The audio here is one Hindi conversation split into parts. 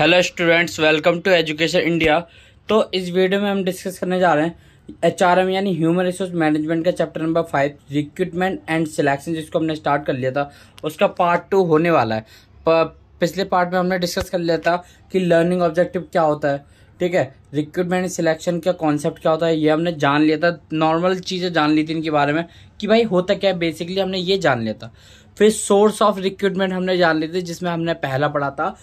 Hello students, welcome to education India. तो इस वीडियो में हम डिस्कस करने जा रहे हैं HRM यानी ह्यूमन रिसोर्स मैनेजमेंट का chapter number 5 recruitment and selection, जिसको हमने स्टार्ट कर लिया था। उसका पार्ट 2 होने वाला है। पिछले पार्ट में हमने डिस्कस कर लिया था कि लर्निंग ऑब्जेक्टिव क्या होता है, ठीक है। रिक्रूटमेंट सिलेक्शन का कॉन्सेप्ट क्या होता है ये हमने जान लिया था। नॉर्मल चीज़ें जान ली थी इनके बारे में कि भाई होता क्या है, बेसिकली हमने ये जान लिया था। फिर सोर्स ऑफ रिक्रूटमेंट हमने जान ली थी, जिसमें हमने पहला पढ़ा था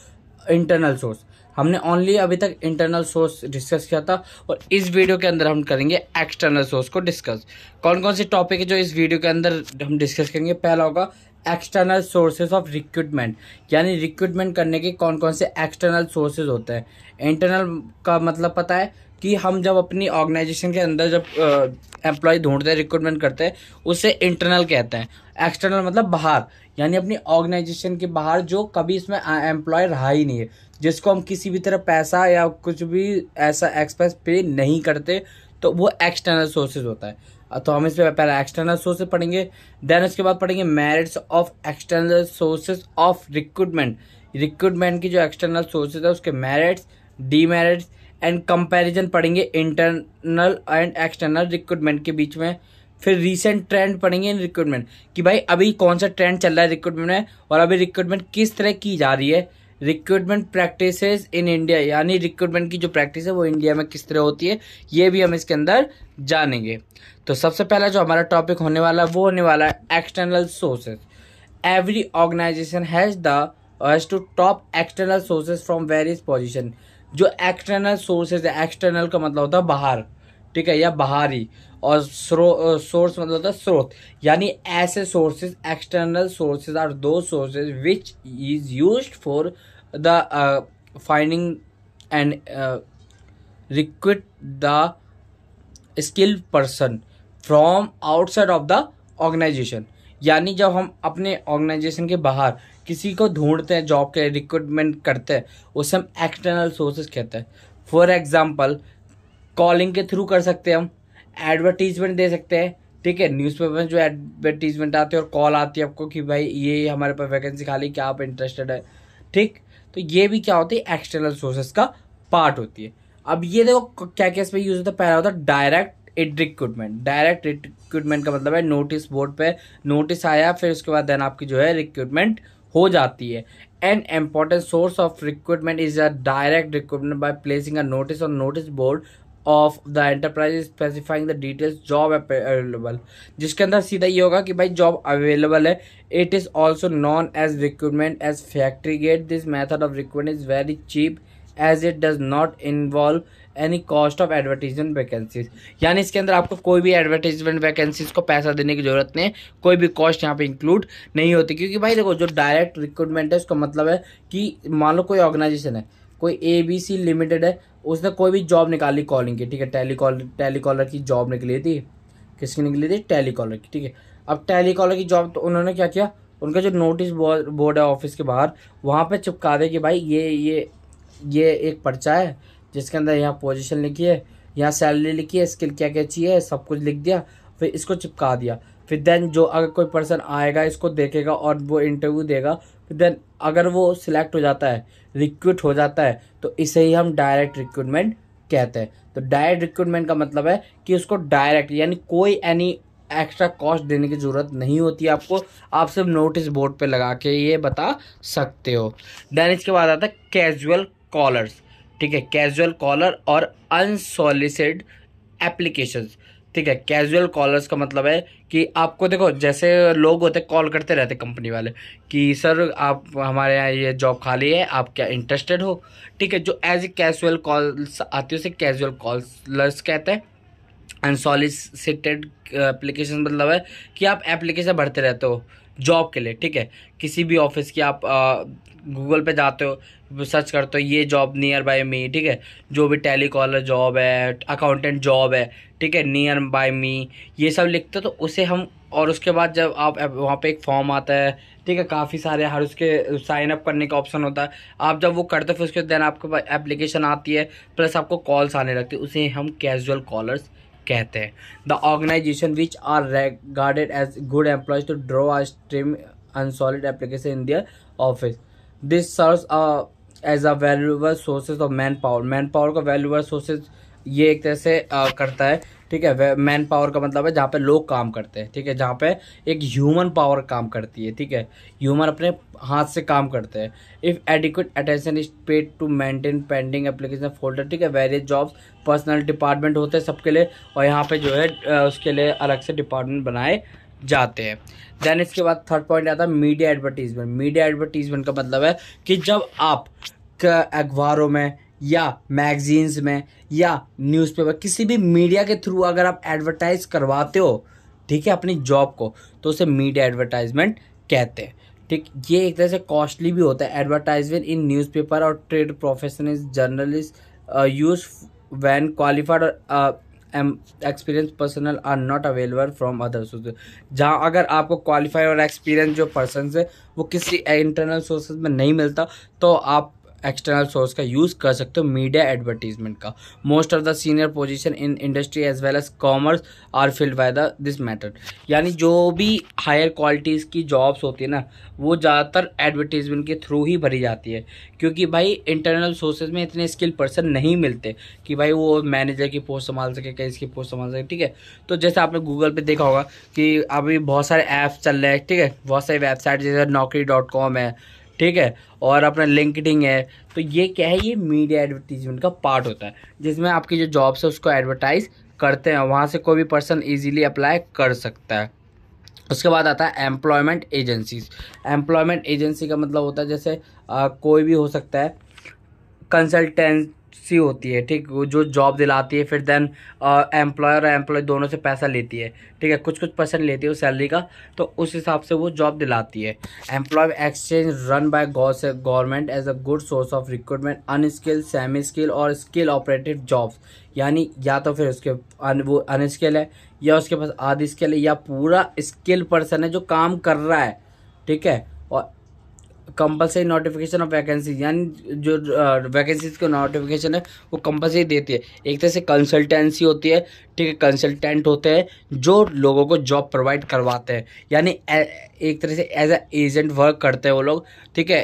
इंटरनल सोर्स। हमने ओनली अभी तक इंटरनल सोर्स डिस्कस किया था, और इस वीडियो के अंदर हम करेंगे एक्सटर्नल सोर्स को डिस्कस। कौन कौन से टॉपिक है जो इस वीडियो के अंदर हम डिस्कस करेंगे। पहला होगा एक्सटर्नल सोर्सेज ऑफ रिक्रूटमेंट, यानी रिक्रूटमेंट करने के कौन कौन से एक्सटर्नल सोर्सेज होते हैं। इंटरनल का मतलब पता है कि हम जब अपनी ऑर्गेनाइजेशन के अंदर जब एम्प्लॉय ढूंढते हैं, रिक्रूटमेंट करते हैं, उसे इंटरनल कहते हैं। एक्सटर्नल मतलब बाहर, यानी अपनी ऑर्गेनाइजेशन के बाहर जो कभी इसमें एम्प्लॉय रहा ही नहीं है, जिसको हम किसी भी तरह पैसा या कुछ भी ऐसा एक्सपेंस पे नहीं करते, तो वो एक्सटर्नल सोर्सेज होता है। तो हम इसमें पहले एक्सटर्नल सोर्सेज पढ़ेंगे, देन उसके बाद पढ़ेंगे merits of external sources of recruitment. Recruitment की जो एक्सटर्नल सोर्सेज है उसके मेरिट्स, डीमेरिट्स एंड कंपैरिजन पढ़ेंगे इंटरनल एंड एक्सटर्नल रिक्रूटमेंट के बीच में। फिर रीसेंट ट्रेंड पढ़ेंगे इन रिक्रूटमेंट कि भाई अभी कौन सा ट्रेंड चल रहा है रिक्रूटमेंट में, और अभी रिक्रूटमेंट किस तरह की जा रही है। रिक्रूटमेंट प्रैक्टिसेस इन इंडिया, यानी रिक्रूटमेंट की जो प्रैक्टिस है वो इंडिया में किस तरह होती है, ये भी हम इसके अंदर जानेंगे। तो सबसे पहला जो हमारा टॉपिक होने वाला है वो होने वाला है external sources. Every organization has to top external sources from various position. जो एक्सटर्नल सोर्सेज है, एक्सटर्नल का मतलब होता है बाहर, ठीक है, या बाहरी, और सोर्स मतलब होता है स्रोत, यानी ऐसे sources. External sources are those sources which is used for the finding and recruit the skilled person from outside of the organization. यानी जब हम अपने ऑर्गेनाइजेशन के बाहर किसी को ढूंढते हैं, जॉब के रिक्रूटमेंट करते हैं, उसे हम एक्सटर्नल सोर्सेज कहते हैं। फॉर एग्जाम्पल कॉलिंग के थ्रू कर सकते हैं, हम एडवर्टीजमेंट दे सकते हैं, ठीक है। न्यूज़पेपर में जो एडवर्टीजमेंट आते हैं और कॉल आती है आपको कि भाई ये हमारे पास वैकेंसी खाली, क्या आप इंटरेस्टेड है, ठीक। तो ये भी क्या होती है, एक्सटर्नल सोर्सेज का पार्ट होती है। अब ये देखो क्या क्या इसमें यूज होता है। पहला होता है डायरेक्ट रिक्रूटमेंट। डायरेक्ट रिक्रूटमेंट का मतलब है नोटिस बोर्ड पे नोटिस आया, फिर उसके बाद देन आपकी जो है रिक्रूटमेंट हो जाती है। An important source of recruitment is a direct recruitment by placing a notice on notice board of the enterprise specifying the details job available. जिसके अंदर सीधा ये होगा कि भाई जॉब अवेलेबल है। It is also known as recruitment as factory gate. This method of recruitment is very cheap as it does not involve any cost of advertisement vacancies. यानी इसके अंदर आपको कोई भी एडवर्टीजमेंट वैकेंसीज को पैसा देने की जरूरत नहीं है, कोई भी कॉस्ट यहाँ पे इंक्लूड नहीं होती। क्योंकि भाई देखो, जो डायरेक्ट रिक्रूटमेंट है उसका मतलब है कि मान लो कोई ऑर्गेनाइजेशन है, कोई ABC लिमिटेड है, उसने कोई भी जॉब निकाली कॉलिंग की, ठीक है। टेलीकॉलर की जॉब निकली थी। किसकी निकली थी? टेलीकॉलर की, ठीक है। अब टेलीकॉलर की जॉब, तो उन्होंने क्या किया, उनका जो नोटिस बोर्ड है ऑफिस के बाहर, वहाँ पे चिपका दे कि भाई ये एक पर्चा है जिसके अंदर यहाँ पोजीशन लिखी है, यहाँ सैलरी लिखी है, स्किल क्या क्या चाहिए, सब कुछ लिख दिया, फिर इसको चिपका दिया। फिर देन जो अगर कोई पर्सन आएगा इसको देखेगा और वो इंटरव्यू देगा, फिर देन अगर वो सिलेक्ट हो जाता है, रिक्रूट हो जाता है, तो इसे ही हम डायरेक्ट रिक्रूटमेंट कहते हैं। तो डायरेक्ट रिक्रूटमेंट का मतलब है कि उसको डायरेक्ट, यानी कोई एनी एक्स्ट्रा कॉस्ट देने की जरूरत नहीं होती है आपको, आप सिर्फ नोटिस बोर्ड पे लगा के ये बता सकते हो। देन इसके बाद आता है कैजुअल कॉलर्स, ठीक है। कैजुअल कॉलर और अनसॉलिसिटेड एप्लीकेशंस, ठीक है। कैजुअल कॉलर्स का मतलब है कि आपको देखो, जैसे लोग होते कॉल करते रहते कंपनी वाले कि सर आप हमारे यहाँ ये जॉब खाली है, आप क्या इंटरेस्टेड हो, ठीक है। जो एज ए कैजुअल कॉल्स आती है उसे कैजुअल कॉलर्स कहते हैं। अनसॉलिसिटेड एप्लीकेशन मतलब है कि आप एप्लीकेशन भरते रहते हो जॉब के लिए, ठीक है। किसी भी ऑफिस की आप गूगल पे जाते हो, सर्च करते हो ये जॉब नियर बाय मी, ठीक है। जो भी टेलीकॉलर जॉब है, अकाउंटेंट जॉब है, ठीक है, नियर बाय मी, ये सब लिखते हो तो उसे हम, और उसके बाद जब आप वहाँ पे एक फॉर्म आता है, ठीक है, काफ़ी सारे, हर उसके साइन अप करने का ऑप्शन होता है। आप जब वो करते हो फिर उसके देन आपको एप्लीकेशन आती है, प्लस आपको कॉल्स आने लगती है, उसे हम कैजुअल कॉलर्स कहते हैं। The organisation which are regarded as good employees to draw a stream unsolicited application in their office. This serves a as a valuable sources of man power. Man power का वैल्यूएबल सोर्सेज ये एक तरह से करता है, ठीक है। मैन पावर का मतलब है जहाँ पे लोग काम करते हैं, ठीक है, जहाँ पे एक ह्यूमन पावर काम करती है, ठीक है, ह्यूमन अपने हाथ से काम करते हैं। If adequate attention is paid to maintain pending application folder, ठीक है, वेरियस जॉब्स पर्सनल डिपार्टमेंट होते हैं सबके लिए, और यहाँ पे जो है उसके लिए अलग से डिपार्टमेंट बनाए जाते हैं। देन इसके बाद थर्ड पॉइंट आता है मीडिया एडवर्टीजमेंट। मीडिया एडवर्टीजमेंट का मतलब है कि जब आप अखबारों में या मैगजीन्स में या न्यूज़पेपर किसी भी मीडिया के थ्रू अगर आप एडवर्टाइज करवाते हो, ठीक है, अपनी जॉब को, तो उसे मीडिया एडवर्टाइजमेंट कहते हैं, ठीक। ये एक तरह से कॉस्टली भी होता है। एडवर्टाइजमेंट इन न्यूज़पेपर और trade professionals journalist use when qualified experience personal are not available from other sources. जहाँ अगर आपको क्वालिफाई और एक्सपीरियंस जो पर्सन है वो किसी इंटरनल सोर्सेज में नहीं मिलता, तो आप एक्सटर्नल सोर्स का यूज़ कर सकते हो मीडिया एडवर्टीजमेंट का। Most of the senior position in industry as well as commerce are filled by the this matter. यानी जो भी हायर क्वालिटीज़ की जॉब्स होती है ना, वो ज़्यादातर एडवर्टीजमेंट के थ्रू ही भरी जाती है, क्योंकि भाई इंटरनल सोर्सेज में इतने स्किल पर्सन नहीं मिलते कि भाई वो मैनेजर की पोस्ट संभाल सके, कैसे की पोस्ट संभाल सके, ठीक है। तो जैसे आपने गूगल पे देखा होगा कि अभी बहुत सारे ऐप्स चल रहे हैं, ठीक है, बहुत सारी वेबसाइट जैसे naukri.com है, ठीक है, और अपना लिंक्डइन है। तो ये क्या है, ये मीडिया एडवर्टीजमेंट का पार्ट होता है, जिसमें आपकी जो जॉब्स है उसको एडवर्टाइज करते हैं, वहाँ से कोई भी पर्सन इजीली अप्लाई कर सकता है। उसके बाद आता है एम्प्लॉयमेंट एजेंसीज। एम्प्लॉयमेंट एजेंसी का मतलब होता है जैसे कोई भी हो सकता है, कंसल्टेंसी होती है, ठीक, वो जो जॉब दिलाती है, फिर देन एम्प्लॉयर और एम्प्लॉय दोनों से पैसा लेती है, ठीक है, कुछ कुछ परसेंट लेती है वो सैलरी का, तो उस हिसाब से वो जॉब दिलाती है। Employ exchange run by government as a good source of recruitment unskill, semi skill और स्किल ऑपरेटेड जॉब्स। यानी या तो फिर उसके वो अनस्किल है, या उसके पास आधी स्किल है, या पूरा स्किल पर्सन है जो काम कर रहा है, ठीक है। और कंपलसरी नोटिफिकेशन ऑफ वैकेंसी, यानी जो वैकेंसीज का नोटिफिकेशन है वो कंपलसरी देती है। एक तरह से कंसल्टेंसी होती है, ठीक है, कंसल्टेंट होते हैं जो लोगों को जॉब प्रोवाइड करवाते हैं, यानी एक तरह से एज ए एजेंट वर्क करते हैं वो लोग, ठीक है,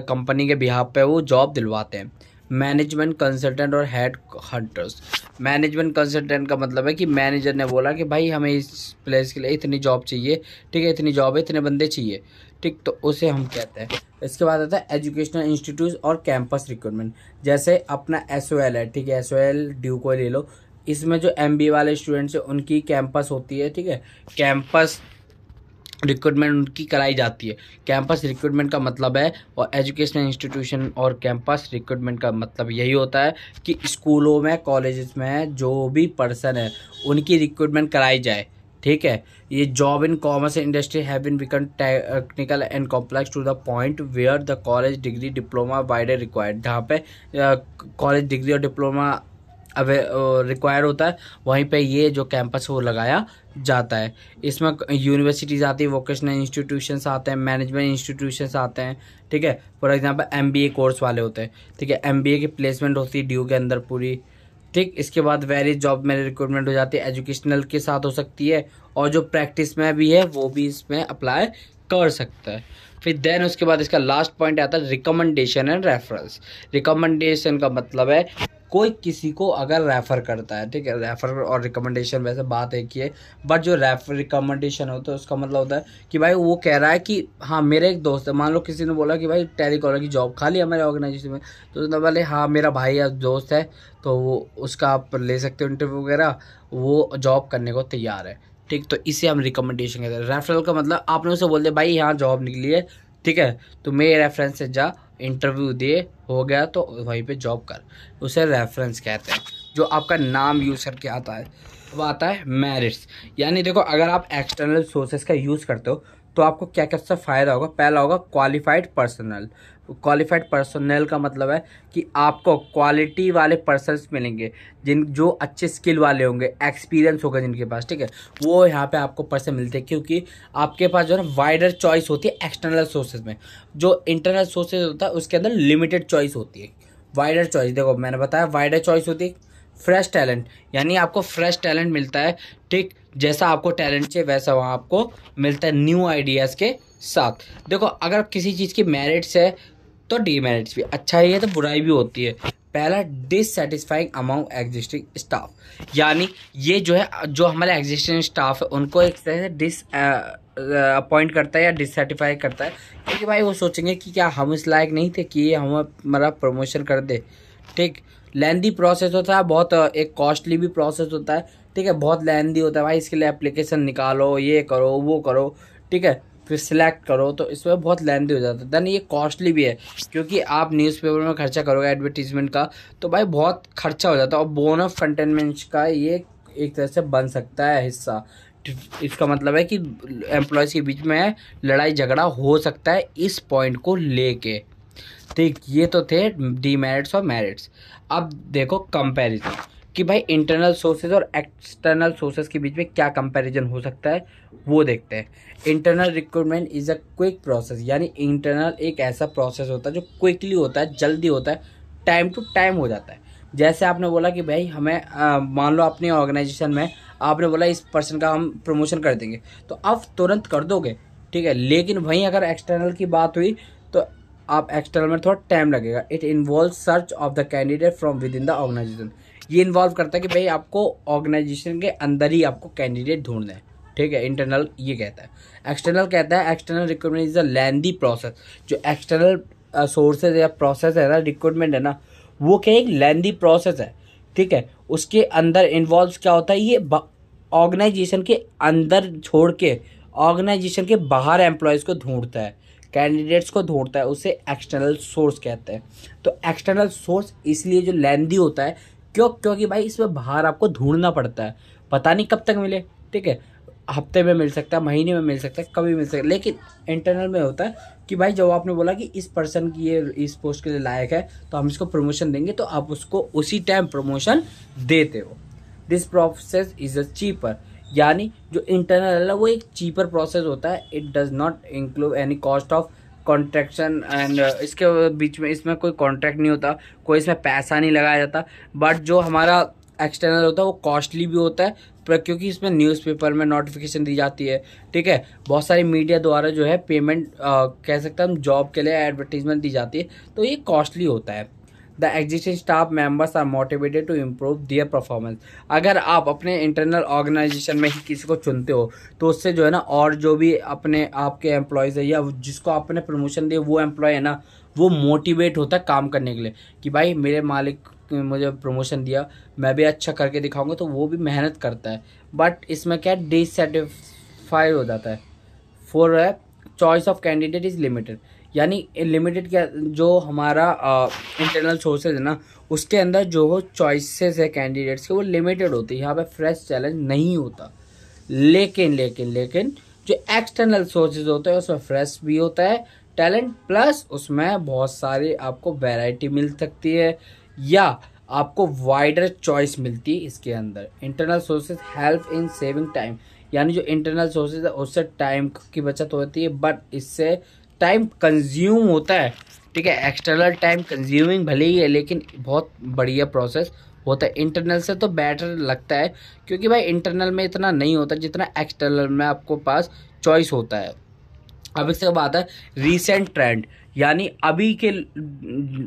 कंपनी के बिहाफ पे वो जॉब दिलवाते हैं। मैनेजमेंट कंसल्टेंट और हेड हंटर्स। मैनेजमेंट कंसल्टेंट का मतलब है कि मैनेजर ने बोला कि भाई हमें इस प्लेस के लिए इतनी जॉब चाहिए, ठीक है, इतनी जॉब है, इतने बंदे चाहिए, ठीक, तो उसे हम कहते हैं। इसके बाद आता है एजुकेशनल इंस्टीट्यूट और कैंपस रिक्रूटमेंट। जैसे अपना SOL है, ठीक है, SOL ड्यू को ले लो, इसमें जो MBA वाले स्टूडेंट्स हैं उनकी कैंपस होती है, ठीक है, कैंपस रिक्रूटमेंट उनकी कराई जाती है। कैंपस रिक्रूटमेंट का मतलब है, और एजुकेशनल इंस्टीट्यूशन और कैंपस रिक्रूटमेंट का मतलब यही होता है कि स्कूलों में, कॉलेजेस में जो भी पर्सन है उनकी रिक्रूटमेंट कराई जाए, ठीक है। ये job in commerce industry have been become technical and complex to the point where the college degree diploma wider required. जहाँ पे कॉलेज डिग्री और डिप्लोमा अब रिक्वायर होता है, वहीं पे ये जो कैंपस वो लगाया जाता है। इसमें यूनिवर्सिटीज़ आती है, वोकेशनल इंस्टीट्यूशंस आते हैं, मैनेजमेंट इंस्टीट्यूशंस आते हैं, ठीक है। फॉर एग्जांपल MBA कोर्स वाले होते हैं, ठीक है, MBA की प्लेसमेंट होती है ड्यू के अंदर पूरी, ठीक। इसके बाद वेरियस जॉब में रिक्रूटमेंट हो जाती है, एजुकेशनल के साथ हो सकती है, और जो प्रैक्टिस में भी है वो भी इसमें अप्लाई कर सकता है। फिर देन उसके बाद इसका लास्ट पॉइंट आता है रिकमेंडेशन एंड रेफरेंस। रिकमेंडेशन का मतलब है कोई किसी को अगर रेफ़र करता है, ठीक है, रेफ़र और रिकमेंडेशन वैसे बात एक ही है, बट जो रिकमेंडेशन होता है उसका मतलब होता है कि भाई वो कह रहा है कि हाँ मेरे एक दोस्त है, मान लो किसी ने बोला कि भाई टेलीकॉलर की जॉब खाली है मेरे ऑर्गेनाइजेशन में, तो उसने बोले हाँ मेरा भाई या दोस्त है, तो वो उसका आप ले सकते हो इंटरव्यू वगैरह, वो जॉब करने को तैयार है, ठीक। तो इसे हम रिकमेंडेशन कहते हैं। रेफरल का मतलब आपने उसे बोल दिया भाई यहाँ जॉब निकली है, ठीक है, तो मेरे रेफरेंस से जा, इंटरव्यू दे, हो गया तो वहीं पे जॉब कर, उसे रेफरेंस कहते हैं। जो आपका नाम यूज़ करके आता है वो आता है मेरिट्स। यानी देखो अगर आप एक्सटर्नल सोर्सेज का यूज़ करते हो तो आपको क्या क्या से फ़ायदा होगा। पहला होगा क्वालिफाइड पर्सनल। क्वालिफाइड पर्सनल का मतलब है कि आपको क्वालिटी वाले पर्सन्स मिलेंगे जो अच्छे स्किल वाले होंगे, एक्सपीरियंस होगा जिनके पास, ठीक है, वो यहाँ पे आपको पर्सन मिलते हैं, क्योंकि आपके पास जो है ना वाइडर चॉइस होती है एक्सटर्नल सोर्सेज में। जो इंटरनल सोर्सेज होता है उसके अंदर लिमिटेड चॉइस होती है। वाइडर चॉइस, देखो मैंने बताया वाइडर चॉइस होती है। फ्रेश टैलेंट, यानी आपको फ्रेश टैलेंट मिलता है, ठीक, जैसा आपको टैलेंट चाहिए वैसा वहाँ आपको मिलता है न्यू आइडियाज़ के साथ। देखो अगर किसी चीज़ की मेरिट्स है तो डीमेरिट्स भी, अच्छा है तो बुराई भी होती है। पहला, डिससेटिस्फाइंग अमंग एग्जिस्टिंग स्टाफ, यानी ये जो है जो हमारे एग्जिस्टिंग स्टाफ है उनको एक तरह से डिस अपॉइंट करता है या डिससेटिस्फाई करता है, क्योंकि भाई वो सोचेंगे कि क्या हम इस लायक नहीं थे कि ये हमारा प्रमोशन कर दे। ठीक, लेंदी प्रोसेस होता है बहुत, एक कॉस्टली भी प्रोसेस होता है। ठीक है, बहुत लेंदी होता है भाई, इसके लिए एप्लीकेशन निकालो, ये करो वो करो, ठीक है, फिर सिलेक्ट करो, तो इसमें बहुत लेंदी हो जाता है। देन ये कॉस्टली भी है, क्योंकि आप न्यूज़पेपर में खर्चा करोगे एडवर्टीजमेंट का, तो भाई बहुत खर्चा हो जाता है। और बोन ऑफ कंटेनमेंट का ये एक तरह से बन सकता है हिस्सा। इसका मतलब है कि एम्प्लॉयज़ के बीच में लड़ाई झगड़ा हो सकता है इस पॉइंट को लेके। ठीक, ये तो थे डीमेरिट्स और मेरिट्स। अब देखो कंपैरिजन, कि भाई इंटरनल सोर्सेज और एक्सटर्नल सोर्सेज के बीच में क्या कंपैरिजन हो सकता है, वो देखते हैं। Internal recruitment is a quick process, यानी इंटरनल एक ऐसा प्रोसेस होता है जो क्विकली होता है, जल्दी होता है, टाइम टू टाइम हो जाता है। जैसे आपने बोला कि भाई हमें मान लो अपनी ऑर्गेनाइजेशन में आपने बोला इस पर्सन का हम प्रमोशन कर देंगे, तो आप तुरंत कर दोगे, ठीक है। लेकिन वहीं अगर एक्सटर्नल की बात हुई तो आप एक्सटर्नल में थोड़ा टाइम लगेगा। It involve search of the candidate from within the organization, ये इन्वॉल्व करता है कि भाई आपको ऑर्गेनाइजेशन के अंदर ही आपको कैंडिडेट ढूंढना है, ठीक है। इंटरनल ये कहता है। एक्सटर्नल कहता है external recruitment is a lengthy process. जो एक्सटर्नल सोर्सेज या प्रोसेस है ना, रिक्रूटमेंट है ना, वो क्या एक लेंदी प्रोसेस है, ठीक है। उसके अंदर इन्वॉल्व क्या होता है, ये ऑर्गेनाइजेशन के अंदर छोड़ के ऑर्गेनाइजेशन के बाहर एम्प्लॉयज़ को ढूंढता है, कैंडिडेट्स को ढूंढता है, उसे एक्सटर्नल सोर्स कहते हैं। तो एक्सटर्नल सोर्स इसलिए जो लेंदी होता है, क्योंकि भाई इसमें बाहर आपको ढूंढना पड़ता है, पता नहीं कब तक मिले, ठीक है। हफ्ते में मिल सकता है, महीने में मिल सकता है, कभी मिल सकता है। लेकिन इंटरनल में होता है कि भाई जब आपने बोला कि इस पर्सन की ये इस पोस्ट के लिए लायक है तो हम इसको प्रमोशन देंगे, तो आप उसको उसी टाइम प्रमोशन देते हो। This process is a cheaper, यानी जो इंटरनल है वो एक चीपर प्रोसेस होता है। It does not include any cost of contraction and इसके बीच में इसमें कोई कॉन्ट्रैक्ट नहीं होता, कोई इसमें पैसा नहीं लगाया जाता। बट जो हमारा एक्सटर्नल होता है वो कॉस्टली भी होता है, पर क्योंकि इसमें न्यूज़पेपर में नोटिफिकेशन दी जाती है, ठीक है। बहुत सारी मीडिया द्वारा जो है पेमेंट कह सकते हैं हम, जॉब के लिए एडवर्टीजमेंट दी जाती है, तो ये कॉस्टली होता है। The existing staff members are motivated to improve their performance. अगर आप अपने इंटरनल ऑर्गेनाइजेशन में ही किसी को चुनते हो तो उससे जो है ना, और जो भी अपने आपके एम्प्लॉयज़ है या जिसको आपने प्रमोशन दिया वो एम्प्लॉय है ना, वो मोटिवेट होता है काम करने के लिए, कि भाई मेरे मालिक ने मुझे प्रमोशन दिया, मैं भी अच्छा करके दिखाऊंगा, तो वो भी मेहनत करता है। बट इसमें क्या डिससेटिस्फाई हो जाता है। For choice of candidate is limited, यानी लिमिटेड क्या, जो हमारा इंटरनल सोर्सेज है ना, उसके अंदर जो चॉइसेस है कैंडिडेट्स के वो लिमिटेड होती है। यहाँ पे फ्रेश चैलेंज नहीं होता। लेकिन जो एक्सटर्नल सोर्सेज होते हैं उसमें फ्रेश भी होता है टैलेंट, प्लस उसमें बहुत सारी आपको वैरायटी मिल सकती है या आपको वाइडर चॉइस मिलती है इसके अंदर। Internal sources help in saving time, यानी जो इंटरनल सोर्सेज है उससे टाइम की बचत होती है, बट इससे टाइम कंज्यूम होता है, ठीक है। एक्सटर्नल टाइम कंज्यूमिंग भले ही है, लेकिन बहुत बढ़िया प्रोसेस होता है। इंटरनल से तो बेटर लगता है, क्योंकि भाई इंटरनल में इतना नहीं होता जितना एक्सटर्नल में आपको पास चॉइस होता है। अब इसके बाद है रीसेंट ट्रेंड, यानी अभी के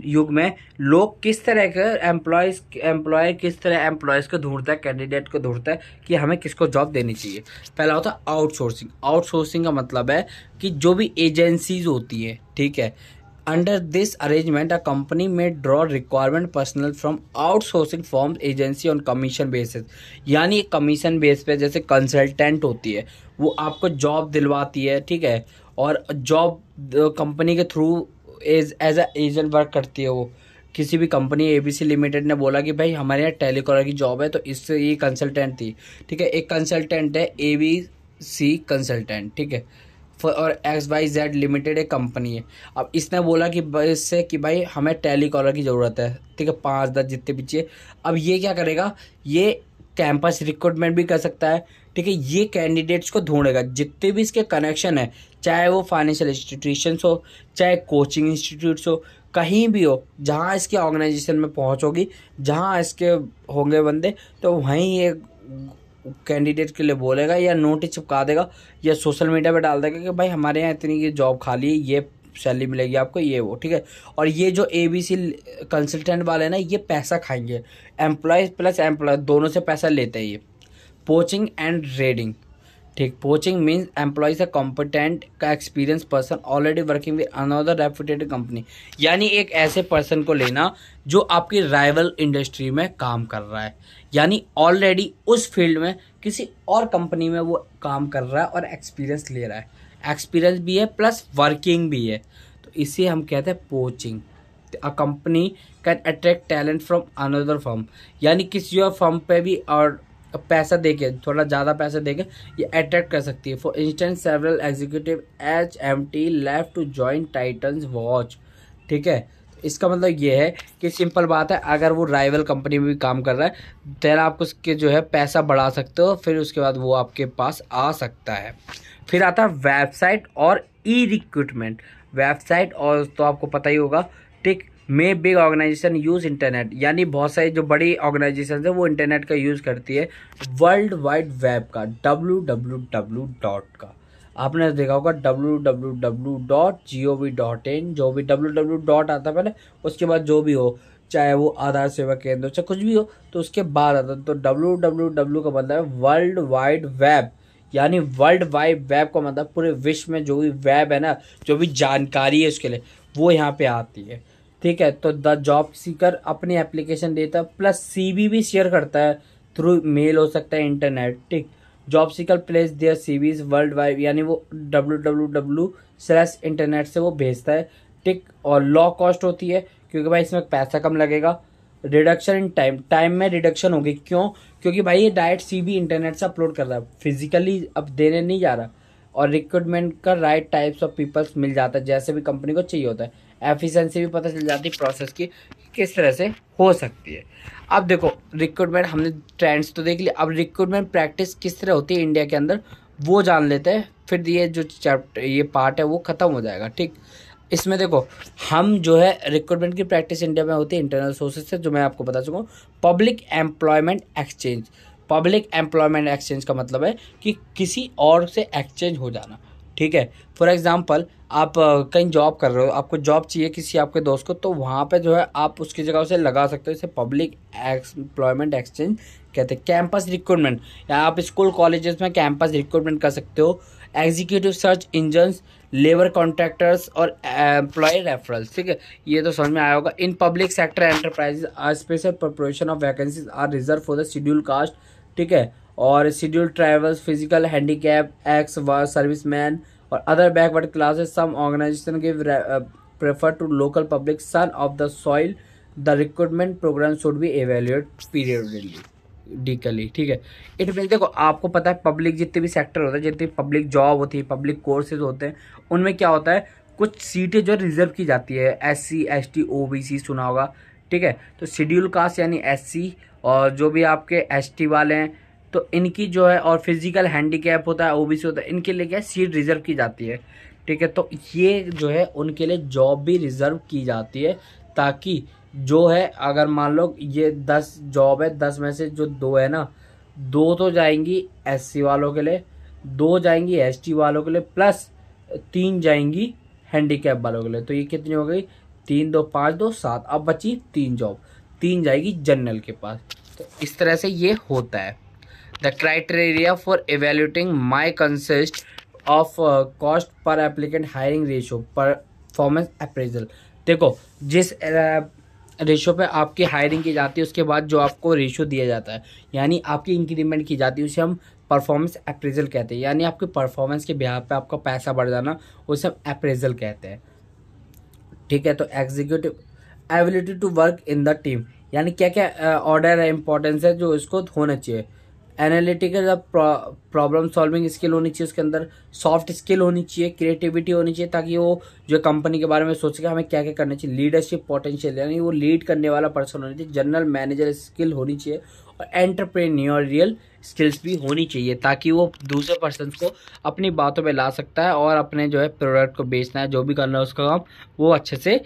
युग में लोग किस तरह के एम्प्लॉय किस तरह एम्प्लॉयज़ को ढूंढता है, कैंडिडेट को ढूंढता है कि हमें किसको जॉब देनी चाहिए। पहला होता है आउटसोर्सिंग। आउटसोर्सिंग का मतलब है कि जो भी एजेंसीज होती है, ठीक है, under this arrangement a company में draw requirement personnel from outsourcing form agency on commission basis, यानी कमीशन बेस पे जैसे कंसल्टेंट होती है वो आपको जॉब दिलवाती है, ठीक है। और जॉब कंपनी के through as a agent work करती है वो। किसी भी कंपनी एबीसी लिमिटेड ने बोला कि भाई हमारे यहाँ टेलीकॉलर की जॉब है, तो इससे ये कंसल्टेंट थी, ठीक है। एक कंसल्टेंट है एबीसी कंसल्टेंट, ठीक है, और XYZ लिमिटेड एक कंपनी है। अब इसने बोला कि इससे कि भाई हमें टेलीकॉलर की ज़रूरत है, ठीक है, 5-10 जितने भी चाहिए। अब ये क्या करेगा, ये कैंपस रिक्रूटमेंट भी कर सकता है, ठीक है। ये कैंडिडेट्स को ढूंढेगा जितने भी इसके कनेक्शन है, चाहे वो फाइनेंशियल इंस्टीट्यूशंस हो, चाहे कोचिंग इंस्टीट्यूट्स हो, कहीं भी हो, जहाँ इसके ऑर्गेनाइजेशन में पहुँचोगी, जहाँ इसके होंगे बंदे, तो वहीं ये कैंडिडेट के लिए बोलेगा या नोटिस चिपका देगा या सोशल मीडिया पे डाल देगा कि भाई हमारे यहाँ इतनी ये जॉब खाली है, ये सैलरी मिलेगी आपको, ये वो, ठीक है। और ये जो ABC कंसल्टेंट वाले ना, ये पैसा खाएंगे, एम्प्लॉय प्लस एम्प्लॉय दोनों से पैसा लेते हैं ये। पोचिंग एंड रेडिंग, ठीक। Poaching means employees a competent का experience person already working with another reputed company, यानी एक ऐसे पर्सन को लेना जो आपकी राइवल इंडस्ट्री में काम कर रहा है, यानी ऑलरेडी उस फील्ड में किसी और कंपनी में वो काम कर रहा है और एक्सपीरियंस ले रहा है, एक्सपीरियंस भी है प्लस वर्किंग भी है, तो इसे हम कहते हैं poaching. A company can attract talent from another firm, यानी किसी और फर्म पे भी और पैसा देके, थोड़ा ज़्यादा पैसा देके ये अट्रैक्ट कर सकती है। For instance several executive HMT left to join Titans watch, ठीक है। इसका मतलब ये है कि सिंपल बात है, अगर वो राइवल कंपनी में भी काम कर रहा है देन आप उसके जो है पैसा बढ़ा सकते हो, फिर उसके बाद वो आपके पास आ सकता है। फिर आता है वेबसाइट और रिक्रूटमेंट। वेबसाइट और तो आपको पता ही होगा, ठीक। मे बिग ऑर्गेनाइजेशन यूज़ इंटरनेट, यानी बहुत सारी जो बड़ी ऑर्गेनाइजेशन है वो इंटरनेट का यूज़ करती है। वर्ल्ड वाइड वेब का, www डॉट का आपने देखा होगा, www.gov.in, जो भी www डॉट आता है पहले, उसके बाद जो भी हो, चाहे वो आधार सेवा केंद्र चाहे कुछ भी हो, तो उसके बाद आता है। तो www का मतलब है वर्ल्ड वाइड वेब, यानी वर्ल्ड वाइड वेब का मतलब पूरे विश्व में जो भी वेब है ना, जो भी जानकारी है उसके लिए, वो यहाँ पे आती है, ठीक है। तो द जॉब सीकर अपनी एप्लीकेशन देता है प्लस CV भी शेयर करता है, थ्रू मेल हो सकता है, इंटरनेट, ठीक। Job seeker place their CVs world wide, यानी वो www/इंटरनेट से वो भेजता है, ठीक। और लो कॉस्ट होती है क्योंकि भाई इसमें पैसा कम लगेगा। रिडक्शन इन टाइम, टाइम में रिडक्शन होगी, क्यों? क्योंकि भाई ये डायरेक्ट CV इंटरनेट से अपलोड कर रहा है, फिजिकली अब देने नहीं जा रहा। और रिक्रूटमेंट का राइट टाइप्स ऑफ पीपल्स मिल जाता है, जैसे भी कंपनी को चाहिए होता है। एफिशिएंसी भी पता चल जाती है प्रोसेस की किस तरह से हो सकती है। अब देखो रिक्रूटमेंट, हमने ट्रेंड्स तो देख लिया, अब रिक्रूटमेंट प्रैक्टिस किस तरह होती है इंडिया के अंदर वो जान लेते हैं, फिर ये जो चैप्टर ये पार्ट है वो ख़त्म हो जाएगा, ठीक। इसमें देखो हम जो है रिक्रूटमेंट की प्रैक्टिस इंडिया में होती है इंटरनल सोर्सेज से, जो मैं आपको बता चुका हूँ। Public employment exchange, public employment exchange का मतलब है कि किसी और से एक्सचेंज हो जाना, ठीक है। फॉर एग्जांपल आप कहीं जॉब कर रहे हो, आपको जॉब चाहिए किसी आपके दोस्त को, तो वहाँ पे जो है आप उसकी जगह उसे लगा सकते हो, इसे पब्लिक एम्प्लॉयमेंट एक्सचेंज कहते हैं। कैंपस रिक्रूटमेंट, या आप स्कूल कॉलेजेस में कैंपस रिक्रूटमेंट कर सकते हो। Executive search engines, labour contractors और एम्प्लॉय रेफरल्स, ठीक है, ये तो समझ में आया होगा। In public sector enterprises are special preparation of vacancies are reserve for the schedule caste, ठीक है, और schedule tribals, physical handicap, ex serviceman और other backward classes. Some organisation give prefer to local public son of the soil. The recruitment programme should be evaluate periodically, ठीक है। इट मीन देखो आपको पता है पब्लिक जितने भी सेक्टर होते हैं, जितनी पब्लिक जॉब होती है, पब्लिक कोर्सेज होते हैं, उनमें क्या होता है, कुछ सीटें जो रिजर्व की जाती है। SC ST OBC सुना होगा, ठीक है। तो शेड्यूल कास्ट यानी SC, और जो भी आपके ST वाले हैं तो इनकी जो है, और फिजिकल हैंडीकैप होता है, OBC होता है, इनके लिए क्या सीट रिजर्व की जाती है, ठीक है। तो ये जो है उनके लिए जॉब भी रिजर्व की जाती है, ताकि जो है अगर मान लो ये 10 जॉब है, 10 में से जो 2 है ना, 2 तो जाएंगी SC वालों के लिए, 2 जाएंगी ST वालों के लिए, प्लस 3 जाएंगी हैंडीकैप वालों के लिए। तो ये कितनी हो गई, 3 2 5 2 7, अब बची 3 जॉब, 3 जाएगी जनरल के पास। तो इस तरह से ये होता है। The criteria for evaluating my consist of cost per applicant hiring ratio performance appraisal। देखो जिस रेशो पे आपकी हायरिंग की जाती है उसके बाद जो आपको रेशो दिया जाता है, यानी आपकी इंक्रीमेंट की जाती है, उसे हम परफॉर्मेंस अप्रेजल कहते हैं। यानी आपके परफॉर्मेंस के बिहार पे आपका पैसा बढ़ जाना, उसे हम अप्रेजल कहते हैं, ठीक है। तो executive ability to work in the team, यानी क्या क्या ऑर्डर है, इंपॉर्टेंस है जो इसको होना चाहिए। एनालिटिकल प्रॉब्लम सॉल्विंग स्किल होनी चाहिए उसके अंदर, सॉफ्ट स्किल होनी चाहिए, क्रिएटिविटी होनी चाहिए, ताकि वो जो कंपनी के बारे में सोच के हमें क्या क्या करना चाहिए। लीडरशिप पोटेंशियल, यानी वो लीड करने वाला पर्सन होना चाहिए। जनरल मैनेजर स्किल होनी चाहिए, और एंटरप्रेन्योरियल स्किल्स भी होनी चाहिए, ताकि वो दूसरे पर्सन को अपनी बातों में ला सकता है और अपने जो है प्रोडक्ट को बेचना है, जो भी करना है उसका काम वो अच्छे से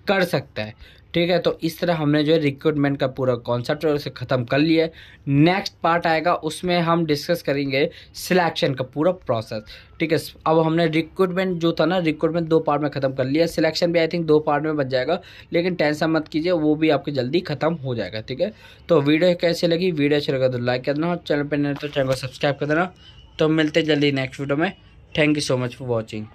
कर सकता है, ठीक है। तो इस तरह हमने जो है रिक्रूटमेंट का पूरा कॉन्सेप्ट है उसे ख़त्म कर लिया है। नेक्स्ट पार्ट आएगा, उसमें हम डिस्कस करेंगे सिलेक्शन का पूरा प्रोसेस। ठीक है, अब हमने रिक्रूटमेंट जो था ना, रिक्रूटमेंट 2 पार्ट में ख़त्म कर लिया। सिलेक्शन भी आई थिंक 2 पार्ट में बच जाएगा, लेकिन टेंशन मत कीजिए, वो भी आपके जल्दी ख़त्म हो जाएगा। ठीक है, तो वीडियो कैसी लगी, वीडियो अच्छी लगा तो लाइक कर देना, चैनल पर नहीं तो चैनल को सब्सक्राइब कर देना। तो मिलते जल्दी नेक्स्ट वीडियो में। Thank you so much for watching.